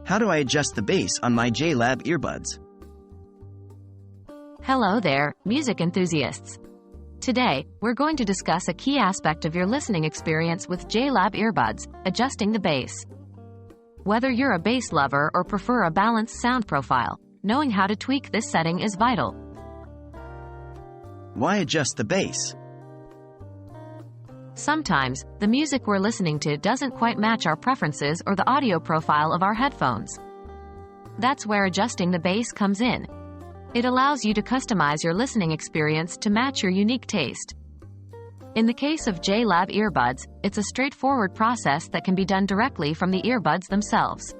How do I adjust the bass on my JLab earbuds? Hello there, music enthusiasts. Today, we're going to discuss a key aspect of your listening experience with JLab earbuds, adjusting the bass. Whether you're a bass lover or prefer a balanced sound profile, knowing how to tweak this setting is vital. Why adjust the bass? Sometimes, the music we're listening to doesn't quite match our preferences or the audio profile of our headphones. That's where adjusting the bass comes in. It allows you to customize your listening experience to match your unique taste. In the case of JLab earbuds, it's a straightforward process that can be done directly from the earbuds themselves.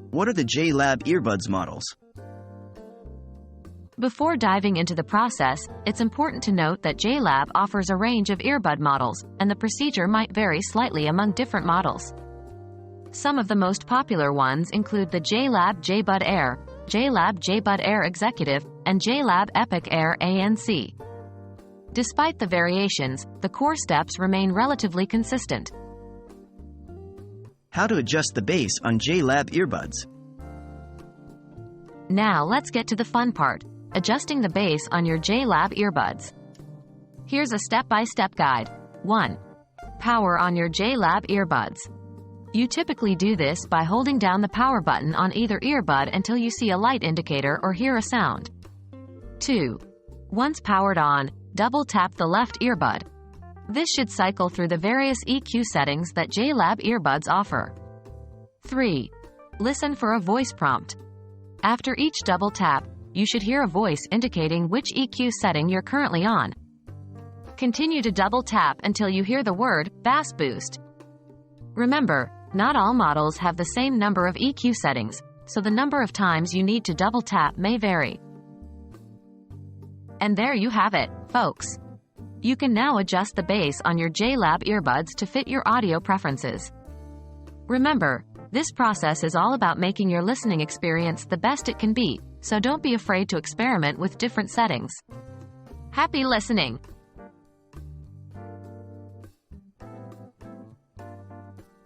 What are the JLab earbuds models? Before diving into the process, it's important to note that JLab offers a range of earbud models, and the procedure might vary slightly among different models. Some of the most popular ones include the JLab JBud Air, JLab JBud Air Executive, and JLab Epic Air ANC. Despite the variations, the core steps remain relatively consistent. How to adjust the bass on JLab earbuds? Now let's get to the fun part, adjusting the bass on your JLab earbuds. Here's a step-by-step guide. 1. Power on your JLab earbuds. You typically do this by holding down the power button on either earbud until you see a light indicator or hear a sound. 2. Once powered on, double-tap the left earbud. This should cycle through the various EQ settings that JLab earbuds offer. 3. Listen for a voice prompt. After each double tap, you should hear a voice indicating which EQ setting you're currently on. Continue to double tap until you hear the word bass boost. Remember, not all models have the same number of EQ settings, so the number of times you need to double tap may vary. And there you have it, folks. You can now adjust the bass on your JLab earbuds to fit your audio preferences. Remember, this process is all about making your listening experience the best it can be, so don't be afraid to experiment with different settings. Happy listening!